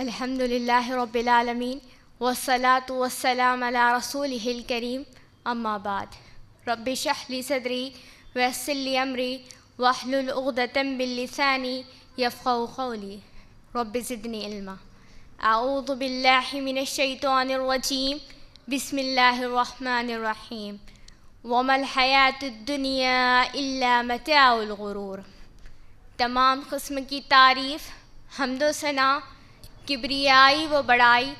الحمد للہ رب العالمین والصلاة والسلام علی رسولہ الکریم اما بعد رب اشرح لی صدری ویسر لی امری واحلل عقدۃ من لسانی یفقہوا قولی رب زدنی علما اعوذ باللہ من الشیطان الرجیم بسم اللہ الرحمن الرحیم وما الحیاۃ الدنیا الا متاع الغرور۔ تمام قسم کی تعریف، حمد و ثنا، کبریائی و بڑائی،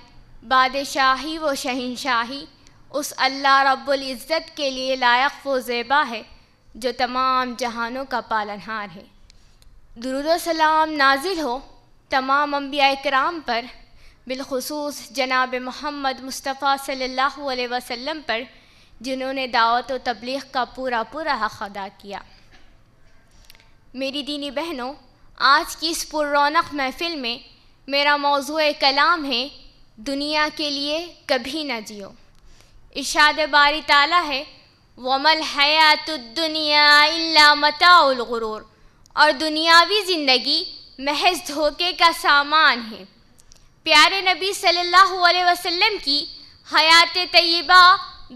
بادشاہی و شہنشاہی اس اللہ رب العزت کے لیے لائق و زیبا ہے جو تمام جہانوں کا پالنہار ہے۔ درود و سلام نازل ہو تمام انبیاء کرام پر، بالخصوص جناب محمد مصطفیٰ صلی اللہ علیہ وسلم پر، جنہوں نے دعوت و تبلیغ کا پورا حق ادا کیا۔ میری دینی بہنوں، آج کی اس پر رونق محفل میں میرا موضوع کلام ہے دنیا کے لیے کبھی نہ جیو۔ ارشاد باری تعالیٰ ہے وَمَا الْحَيَاةُ الدُّنْيَا إِلَّا مَتَاعُ الْغُرُورِ، اور دنیاوی زندگی محض دھوکے کا سامان ہے۔ پیارے نبی صلی اللہ علیہ وسلم کی حیات طیبہ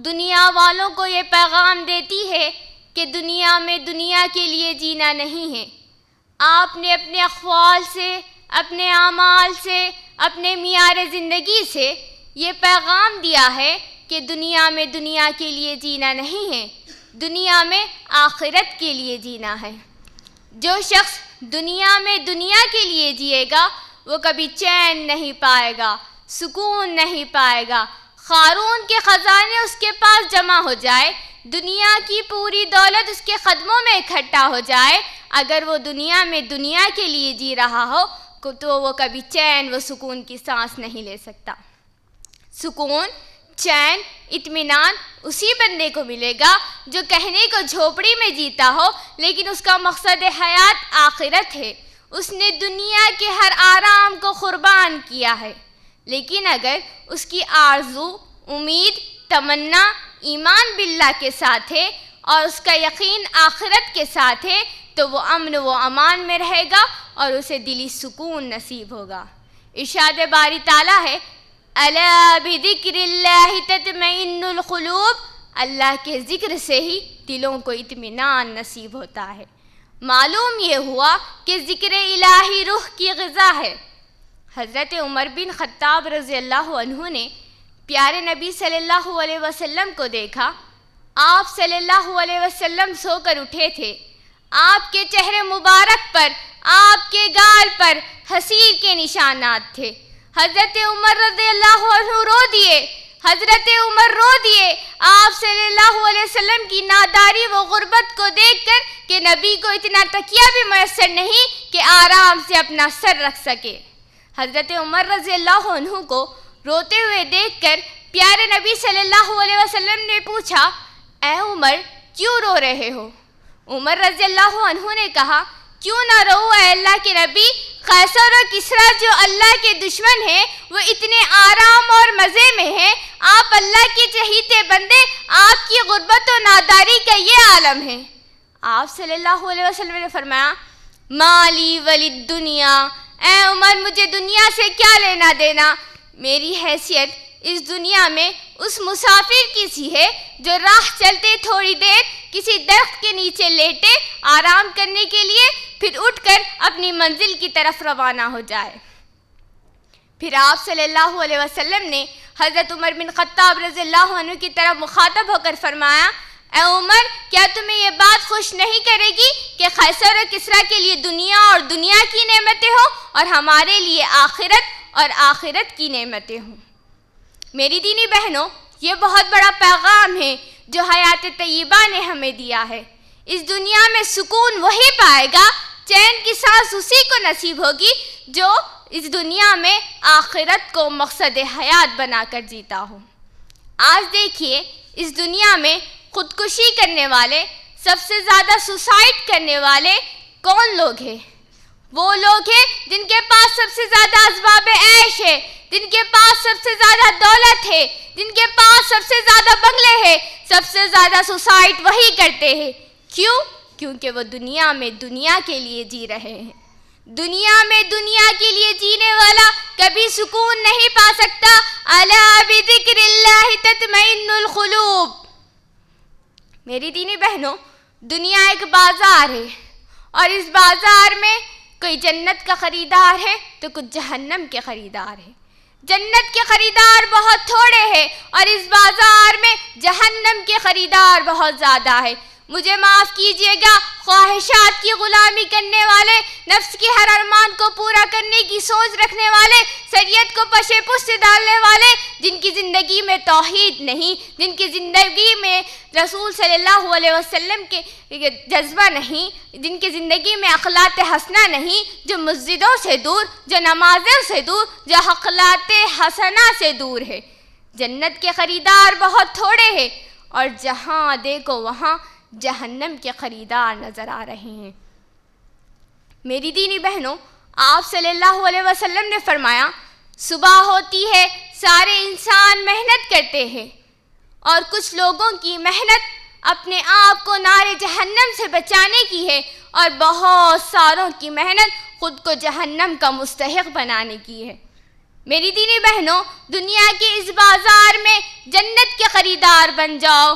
دنیا والوں کو یہ پیغام دیتی ہے کہ دنیا میں دنیا کے لیے جینا نہیں ہے۔ آپ نے اپنے اقوال سے، اپنے اعمال سے، اپنے معیار زندگی سے یہ پیغام دیا ہے کہ دنیا میں دنیا کے لیے جینا نہیں ہے، دنیا میں آخرت کے لیے جینا ہے۔ جو شخص دنیا میں دنیا کے لیے جیے گا وہ کبھی چین نہیں پائے گا، سکون نہیں پائے گا۔ قارون کے خزانے اس کے پاس جمع ہو جائے، دنیا کی پوری دولت اس کے قدموں میں اکٹھا ہو جائے، اگر وہ دنیا میں دنیا کے لیے جی رہا ہو تو وہ کبھی چین و سکون کی سانس نہیں لے سکتا۔ سکون، چین، اطمینان اسی بندے کو ملے گا جو کہنے کو جھوپڑی میں جیتا ہو لیکن اس کا مقصد حیات آخرت ہے۔ اس نے دنیا کے ہر آرام کو قربان کیا ہے، لیکن اگر اس کی آرزو، امید، تمنا ایمان باللہ کے ساتھ ہے اور اس کا یقین آخرت کے ساتھ ہے تو وہ امن و امان میں رہے گا اور اسے دلی سکون نصیب ہوگا۔ ارشاد باری تعالیٰ ہے الا بذکر اللہ تطمئن القلوب، اللہ کے ذکر سے ہی دلوں کو اطمینان نصیب ہوتا ہے۔ معلوم یہ ہوا کہ ذکر الہی روح کی غذا ہے۔ حضرت عمر بن خطاب رضی اللہ عنہ نے پیارے نبی صلی اللہ علیہ وسلم کو دیکھا۔ آپ صلی اللہ علیہ وسلم سو کر اٹھے تھے۔ آپ کے چہرے مبارک پر، آپ کے گال پر حسیر کے نشانات تھے۔ حضرت عمر رضی اللہ عنہ رو دیے، حضرت عمر رو دیے آپ صلی اللہ علیہ وسلم کی ناداری و غربت کو دیکھ کر کہ نبی کو اتنا تکیہ بھی میسر نہیں کہ آرام سے اپنا سر رکھ سکے۔ حضرت عمر رضی اللہ عنہ کو روتے ہوئے دیکھ کر پیارے نبی صلی اللہ علیہ وسلم نے پوچھا اے عمر کیوں رو رہے ہو؟ عمر رضی اللہ عنہ نے کہا کیوں نہ رو اے اللہ کے نبی، قیصر و کسریٰ جو اللہ کے دشمن ہیں وہ اتنے آرام اور مزے میں ہیں، آپ اللہ کے چہیتے بندے، آپ کی غربت و ناداری کا یہ عالم ہے۔ آپ صلی اللہ علیہ وسلم نے فرمایا مالی ولی الدنیا، اے عمر مجھے دنیا سے کیا لینا دینا، میری حیثیت اس دنیا میں اس مسافر کی سی ہے جو راہ چلتے تھوڑی دیر کسی درخت کے نیچے لیٹے آرام کرنے کے لیے، پھر اٹھ کر اپنی منزل کی طرف روانہ ہو جائے۔ پھر آپ صلی اللہ علیہ وسلم نے حضرت عمر بن خطاب رضی اللہ عنہ کی طرف مخاطب ہو کر فرمایا اے عمر کیا تمہیں یہ بات خوش نہیں کرے گی کہ قیصر و کسریٰ کے لیے دنیا اور دنیا کی نعمتیں ہوں اور ہمارے لیے آخرت اور آخرت کی نعمتیں ہوں۔ میری دینی بہنوں، یہ بہت بڑا پیغام ہے جو حیات طیبہ نے ہمیں دیا ہے۔ اس دنیا میں سکون وہی پائے گا، چین کی سانس اسی کو نصیب ہوگی جو اس دنیا میں آخرت کو مقصد حیات بنا کر جیتا ہو۔ آج دیکھیے اس دنیا میں خودکشی کرنے والے، سب سے زیادہ سوسائڈ کرنے والے کون لوگ ہیں؟ وہ لوگ ہیں جن کے پاس سب سے زیادہ اسباب عیش ہے، جن کے پاس سب سے زیادہ دولت ہے، جن کے پاس سب سے زیادہ بنگلے ہیں، سب سے زیادہ سوسائڈ وہی کرتے ہیں۔ کیوں؟ کیونکہ وہ دنیا میں دنیا کے لیے جی رہے ہیں۔ دنیا میں دنیا کے لیے جینے والا کبھی سکون نہیں پا سکتا۔ الا بذکر اللہ تطمئن القلوب۔ میری دینی بہنوں، دنیا ایک بازار ہے، اور اس بازار میں کوئی جنت کا خریدار ہے تو کچھ جہنم کے خریدار ہے۔ جنت کے خریدار بہت تھوڑے ہیں اور اس بازار میں جہنم کے خریدار بہت زیادہ ہے۔ مجھے معاف کیجیے گا، خواہشات کی غلامی کرنے والے، نفس کے ہر ارمان کو پورا کرنے کی سوچ رکھنے والے، شریعت کو پشے پشت ڈالنے والے، جن کی زندگی میں توحید نہیں، جن کی زندگی میں رسول صلی اللہ علیہ وسلم کے جذبہ نہیں، جن کی زندگی میں اخلاق حسنہ نہیں، جو مسجدوں سے دور، جو نمازوں سے دور، جو اخلاق حسنہ سے دور ہے۔ جنت کے خریدار بہت تھوڑے ہیں، اور جہاں دیکھو وہاں جہنم کے خریدار نظر آ رہے ہیں۔ میری دینی بہنوں، آپ صلی اللہ علیہ وسلم نے فرمایا، صبح ہوتی ہے، سارے انسان محنت کرتے ہیں، اور کچھ لوگوں کی محنت اپنے آپ کو نار جہنم سے بچانے کی ہے، اور بہت ساروں کی محنت خود کو جہنم کا مستحق بنانے کی ہے۔ میری دینی بہنوں، دنیا کے اس بازار میں جنت کے خریدار بن جاؤ۔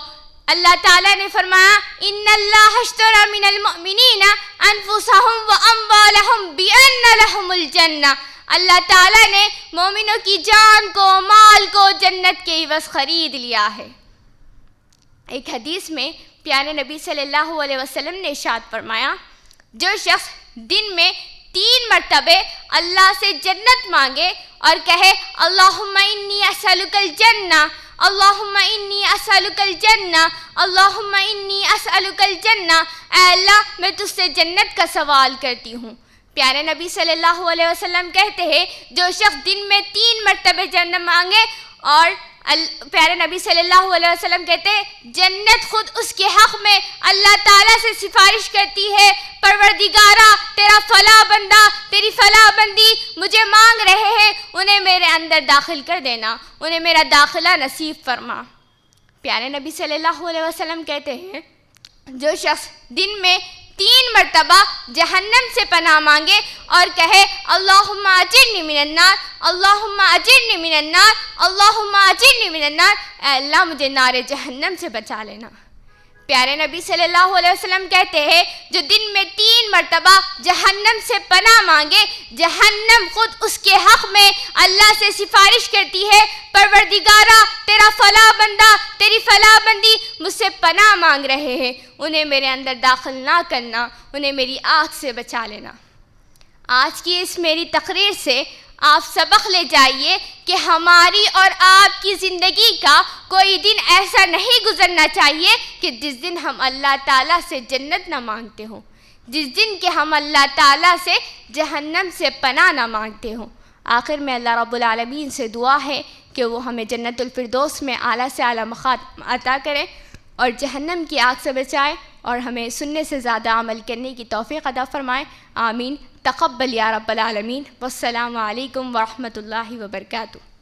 اللہ تعالیٰ نے فرمایا، ان اللہ اشتری من المؤمنین انفسهم واموالهم بان لهم الجنہ۔ اللہ تعالیٰ نے مومنوں کی جان کو، مال کو جنت کے عوض خرید لیا ہے۔ ایک حدیث میں پیارے نبی صلی اللہ علیہ وسلم نے ارشاد فرمایا، جو شخص دن میں 3 مرتبہ اللہ سے جنت مانگے اور کہے، اللہم انی اسألک الجنہ، اللہم انی اسألک الجنہ، اللہم انی اسألک الجنہ، اے اللہ میں تجھ سے جنت کا سوال کرتی ہوں۔ پیارے نبی صلی اللہ علیہ وسلم کہتے ہیں، جو شخص دن میں 3 مرتبہ جنت مانگے، اور پیارے نبی صلی اللہ علیہ وسلم کہتے ہیں، جنت خود اس کے حق میں اللہ تعالیٰ سے سفارش کرتی ہے، پروردگارا تیرا فلاں بندہ، تیری فلاں بندی مجھے مانگ رہے ہیں، انہیں میرے اندر داخل کر دینا، انہیں میرا داخلہ نصیب فرما۔ پیارے نبی صلی اللہ علیہ وسلم کہتے ہیں، جو شخص دن میں 3 مرتبہ جہنم سے پناہ مانگے اور کہے، اللہم اجرنی من النار، اللہم اجرنی من النار، اللہم اجرنی من النار، اے اللہ مجھے نار جہنم سے بچا لینا۔ پیارے نبی صلی اللہ علیہ وسلم کہتے ہیں، جو دن میں 3 مرتبہ جہنم سے پناہ مانگے، جہنم خود اس کے حق میں اللہ سے سفارش کرتی ہے، پروردگارا تیرا فلاں بندہ، تیری فلاں بندی مجھ سے پناہ مانگ رہے ہیں، انہیں میرے اندر داخل نہ کرنا، انہیں میری آگ سے بچا لینا۔ آج کی اس میری تقریر سے آپ سبق لے جائیے کہ ہماری اور آپ کی زندگی کا کوئی دن ایسا نہیں گزرنا چاہیے کہ جس دن ہم اللہ تعالیٰ سے جنت نہ مانگتے ہوں، جس دن کہ ہم اللہ تعالیٰ سے جہنم سے پناہ نہ مانگتے ہوں۔ آخر میں اللہ رب العالمین سے دعا ہے کہ وہ ہمیں جنت الفردوس میں اعلیٰ سے اعلیٰ مقام عطا کرے، اور جہنم کی آگ سے بچائے، اور ہمیں سننے سے زیادہ عمل کرنے کی توفیق عطا فرمائے۔ آمین۔ تقبل یا رب العالمین۔ والسلام علیکم ورحمۃ اللہ وبرکاتہ۔